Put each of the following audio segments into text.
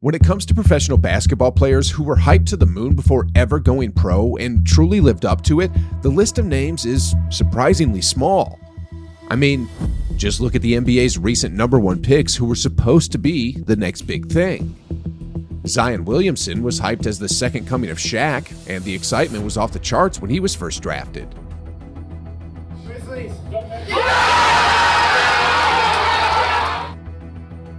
When it comes to professional basketball players who were hyped to the moon before ever going pro and truly lived up to it, the list of names is surprisingly small. I mean, just look at the NBA's recent #1 picks who were supposed to be the next big thing. Zion Williamson was hyped as the second coming of Shaq, and the excitement was off the charts when he was first drafted.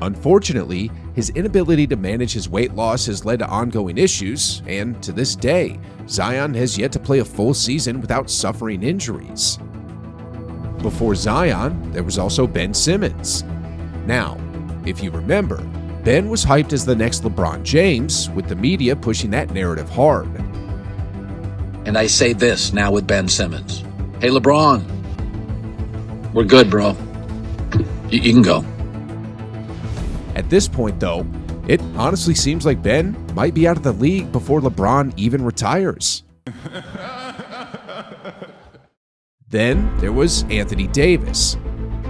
Unfortunately, his inability to manage his weight loss has led to ongoing issues, and to this day, Zion has yet to play a full season without suffering injuries. Before Zion, there was also Ben Simmons. Now, if you remember, Ben was hyped as the next LeBron James, with the media pushing that narrative hard. And I say this now with Ben Simmons. Hey, LeBron, we're good, bro. You can go. At this point, though, it honestly seems like Ben might be out of the league before LeBron even retires. Then there was Anthony Davis.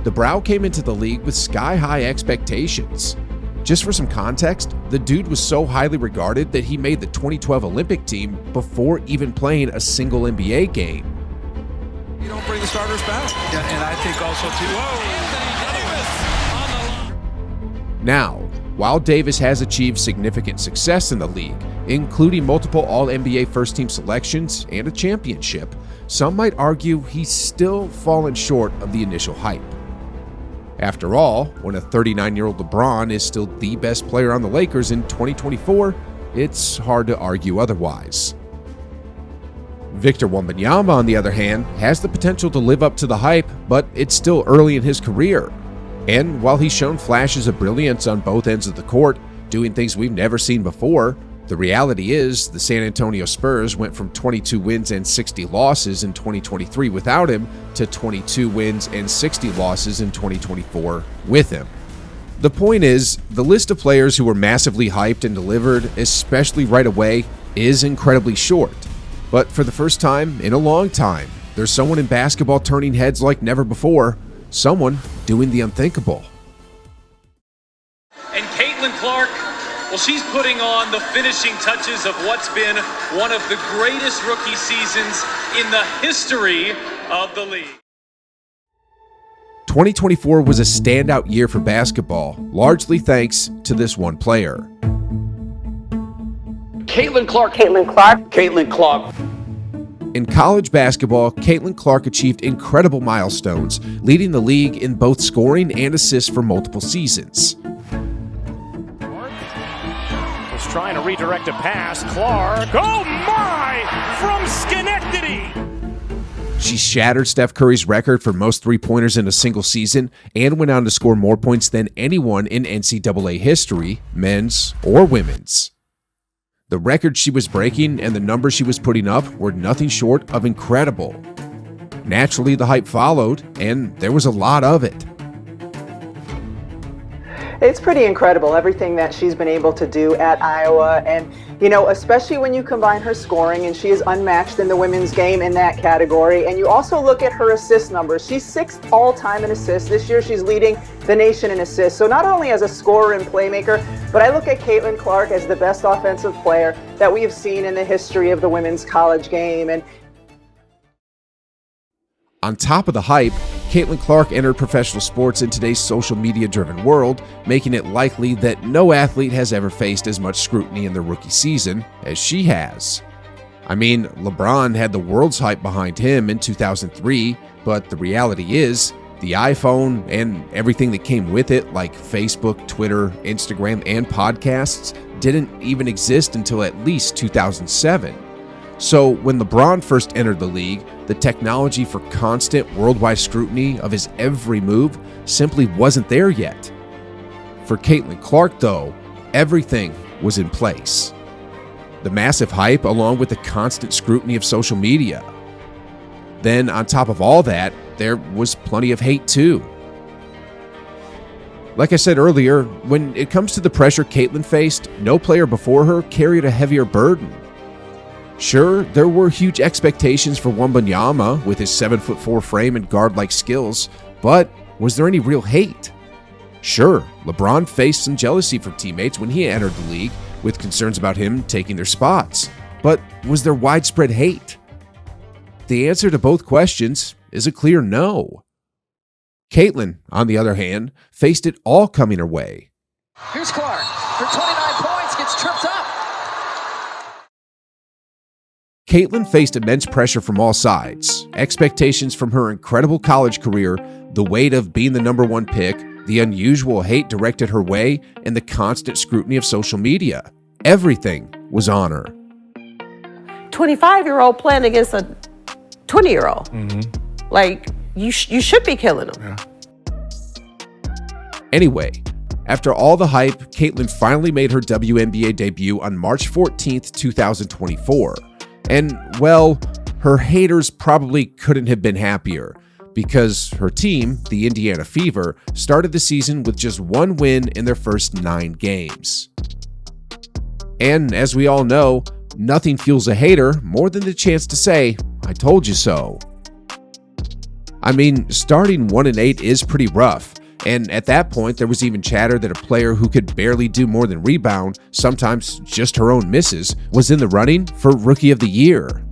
The Brow came into the league with sky-high expectations. Just for some context, the dude was so highly regarded that he made the 2012 Olympic team before even playing a single NBA game. You don't bring the starters back. Yeah, and I think also, too, Now, while Davis has achieved significant success in the league, including multiple All-NBA first-team selections and a championship, some might argue he's still fallen short of the initial hype. After all, when a 39-year-old LeBron is still the best player on the Lakers in 2024, it's hard to argue otherwise. Victor Wembanyama, on the other hand, has the potential to live up to the hype, but it's still early in his career. And while he's shown flashes of brilliance on both ends of the court, doing things we've never seen before, the reality is the San Antonio Spurs went from 22 wins and 60 losses in 2023 without him to 22 wins and 60 losses in 2024 with him. The point is, the list of players who were massively hyped and delivered, especially right away, is incredibly short. But for the first time in a long time, there's someone in basketball turning heads like never before, someone doing the unthinkable. And Caitlin Clark, well, she's putting on the finishing touches of what's been one of the greatest rookie seasons in the history of the league. 2024 was a standout year for basketball, largely thanks to this one player. Caitlin Clark. In college basketball, Caitlin Clark achieved incredible milestones, leading the league in both scoring and assists for multiple seasons. Was trying to redirect a pass. Clark. Oh my! From Schenectady! She shattered Steph Curry's record for most three-pointers in a single season and went on to score more points than anyone in NCAA history, men's or women's. The record she was breaking and the numbers she was putting up were nothing short of incredible. Naturally, the hype followed, and there was a lot of it. It's pretty incredible, everything that she's been able to do at Iowa, and especially when you combine her scoring, and she is unmatched in the women's game in that category, and you also look at her assist numbers. She's 6th all-time in assists. This year she's leading the nation in assists. So not only as a scorer and playmaker, but I look at Caitlin Clark as the best offensive player that we have seen in the history of the women's college game. And on top of the hype, Caitlin Clark entered professional sports in today's social media-driven world, making it likely that no athlete has ever faced as much scrutiny in their rookie season as she has. I mean, LeBron had the world's hype behind him in 2003, but the reality is, the iPhone and everything that came with it, like Facebook, Twitter, Instagram, and podcasts, didn't even exist until at least 2007. So when LeBron first entered the league, the technology for constant worldwide scrutiny of his every move simply wasn't there yet. For Caitlin Clark, though, everything was in place. The massive hype along with the constant scrutiny of social media. Then on top of all that, there was plenty of hate too. Like I said earlier, when it comes to the pressure Caitlin faced, no player before her carried a heavier burden. Sure, there were huge expectations for Wembanyama with his 7'4" frame and guard-like skills, but was there any real hate? Sure, LeBron faced some jealousy from teammates when he entered the league, with concerns about him taking their spots. But was there widespread hate? The answer to both questions is a clear no. Caitlin, on the other hand, faced it all coming her way. Here's Clark for 29 points, gets tripped up. Caitlin faced immense pressure from all sides, expectations from her incredible college career, the weight of being the number one pick, the unusual hate directed her way, and the constant scrutiny of social media. Everything was on her. 25-year-old playing against a 20-year-old. Like, you should be killing them. Anyway, after all the hype, Caitlin finally made her WNBA debut on March 14th, 2024. And, well, her haters probably couldn't have been happier, because her team, the Indiana Fever, started the season with just one win in their first 9 games. And as we all know, nothing fuels a hater more than the chance to say, "I told you so." I mean, starting 1-8 is pretty rough, and at that point there was even chatter that a player who could barely do more than rebound, sometimes just her own misses, was in the running for Rookie of the Year.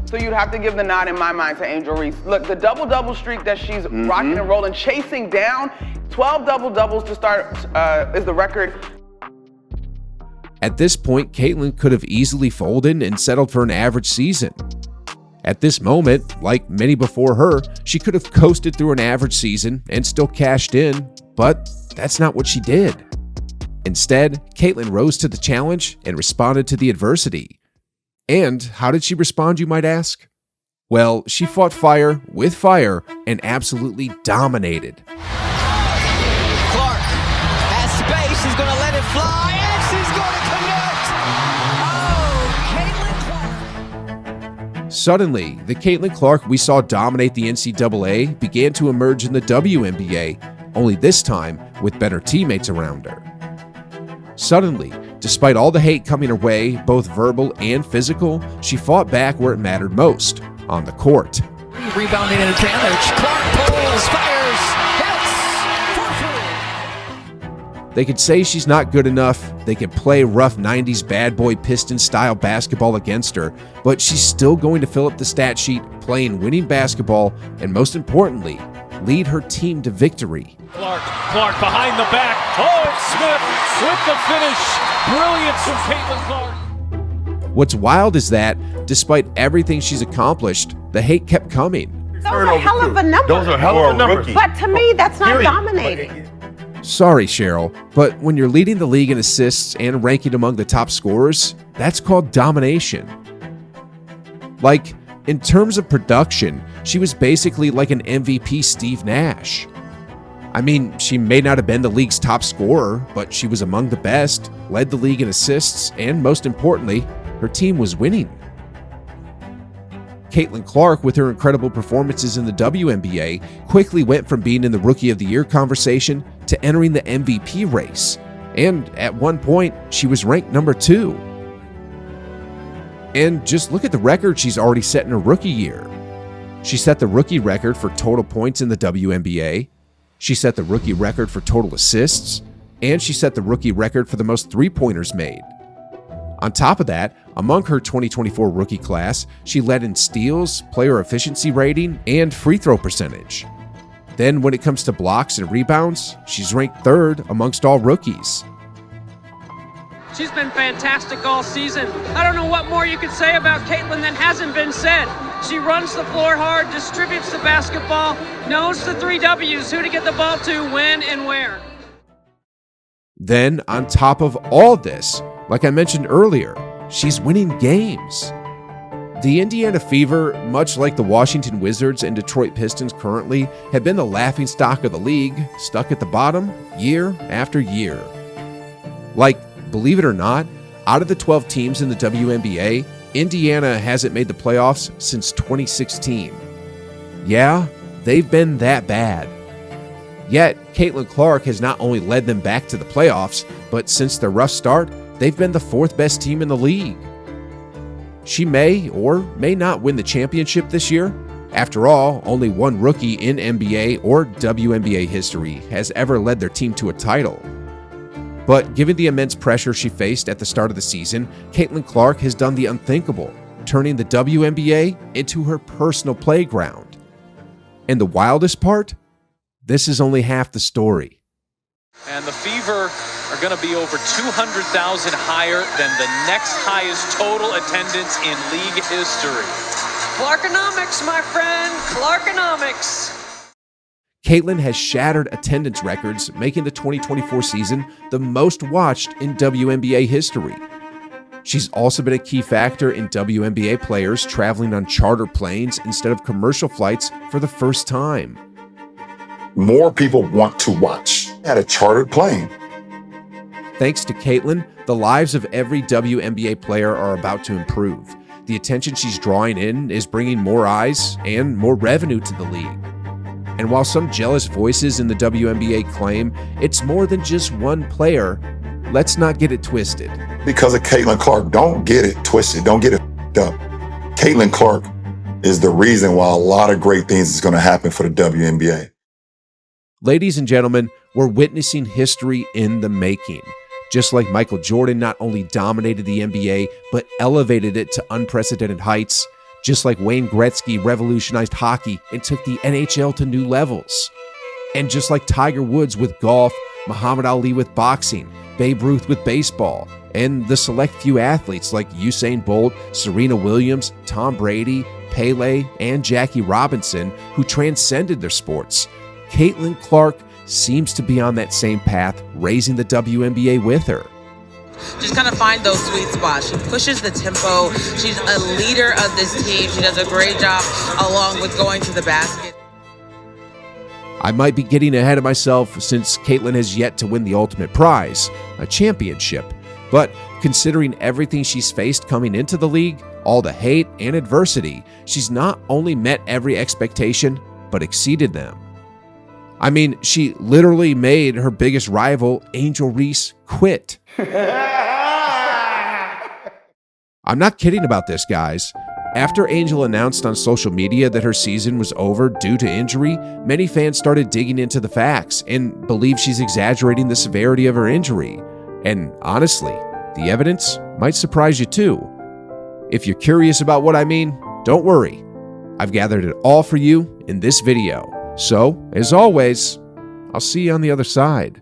So you'd have to give the nod in my mind to Angel Reese. Look, the double-double streak that she's rocking and rolling, chasing down, 12 double-doubles to start is the record. At this point, Caitlin could have easily folded and settled for an average season. At this moment, like many before her, she could have coasted through an average season and still cashed in, but that's not what she did. Instead, Caitlin rose to the challenge and responded to the adversity. And how did she respond, you might ask? Well, she fought fire with fire and absolutely dominated. Clark has space, she's going to let it fly, and she's going to connect. Oh, Caitlin Clark. Suddenly, the Caitlin Clark we saw dominate the NCAA began to emerge in the WNBA, only this time with better teammates around her. Suddenly, despite all the hate coming her way, both verbal and physical, she fought back where it mattered most, on the court. Rebounding advantage. Clark pulls, fires, hits. 4-3. They could say she's not good enough, they could play rough 90s bad boy Piston-style basketball against her, but she's still going to fill up the stat sheet, playing winning basketball, and most importantly, lead her team to victory. Clark behind the back. Oh, it's Smith with the finish. Brilliance from Caitlin Clark. What's wild is that, despite everything she's accomplished, the hate kept coming. Those are hell of a number. Those are hell of a numbers. But to me, that's not dominating. Sorry, Cheryl, but when you're leading the league in assists and ranking among the top scorers, that's called domination. Like, in terms of production, she was basically like an MVP Steve Nash. I mean, she may not have been the league's top scorer, but she was among the best, led the league in assists, and most importantly, her team was winning. Caitlin Clark, with her incredible performances in the WNBA, quickly went from being in the Rookie of the Year conversation to entering the MVP race, and at one point, she was ranked number 2. And just look at the record she's already set in her rookie year. She set the rookie record for total points in the WNBA, she set the rookie record for total assists, and she set the rookie record for the most three-pointers made. On top of that, among her 2024 rookie class, she led in steals, player efficiency rating, and free throw percentage. Then when it comes to blocks and rebounds, she's ranked 3rd amongst all rookies. She's been fantastic all season. I don't know what more you could say about Caitlin that hasn't been said. She runs the floor hard, distributes the basketball, knows the 3 W's, who to get the ball to, when, and where. Then, on top of all this, like I mentioned earlier, she's winning games. The Indiana Fever, much like the Washington Wizards and Detroit Pistons currently, have been the laughingstock of the league, stuck at the bottom year after year. Like, believe it or not, out of the 12 teams in the WNBA, Indiana hasn't made the playoffs since 2016. Yeah, they've been that bad. Yet, Caitlin Clark has not only led them back to the playoffs, but since their rough start, they've been the 4th best team in the league. She may or may not win the championship this year, After all, only one rookie in NBA or WNBA history has ever led their team to a title. But given the immense pressure she faced at the start of the season, Caitlin Clark has done the unthinkable, turning the WNBA into her personal playground. And the wildest part? This is only half the story. And the Fever are going to be over 200,000 higher than the next highest total attendance in league history. Clarkonomics, my friend, Clarkonomics. Caitlin has shattered attendance records, making the 2024 season the most watched in WNBA history. She's also been a key factor in WNBA players traveling on charter planes instead of commercial flights for the first time. More people want to watch at a chartered plane. Thanks to Caitlin, the lives of every WNBA player are about to improve. The attention she's drawing in is bringing more eyes and more revenue to the league. And while some jealous voices in the WNBA claim it's more than just one player, let's not get it twisted. Because of Caitlin Clark, don't get it twisted, don't get it up. Caitlin Clark is the reason why a lot of great things is going to happen for the WNBA. Ladies and gentlemen, we're witnessing history in the making. Just like Michael Jordan not only dominated the NBA, but elevated it to unprecedented heights. Just like Wayne Gretzky revolutionized hockey and took the NHL to new levels. And just like Tiger Woods with golf, Muhammad Ali with boxing, Babe Ruth with baseball, and the select few athletes like Usain Bolt, Serena Williams, Tom Brady, Pele, and Jackie Robinson who transcended their sports, Caitlin Clark seems to be on that same path, raising the WNBA with her. Just kind of find those sweet spots. She pushes the tempo. She's a leader of this team. She does a great job along with going to the basket. I might be getting ahead of myself since Caitlin has yet to win the ultimate prize, a championship. But considering everything she's faced coming into the league, all the hate and adversity, she's not only met every expectation, but exceeded them. I mean, she literally made her biggest rival, Angel Reese, quit. I'm not kidding about this, guys. After Angel announced on social media that her season was over due to injury, many fans started digging into the facts and believe she's exaggerating the severity of her injury. And honestly, the evidence might surprise you too. If you're curious about what I mean, don't worry. I've gathered it all for you in this video. So, as always, I'll see you on the other side.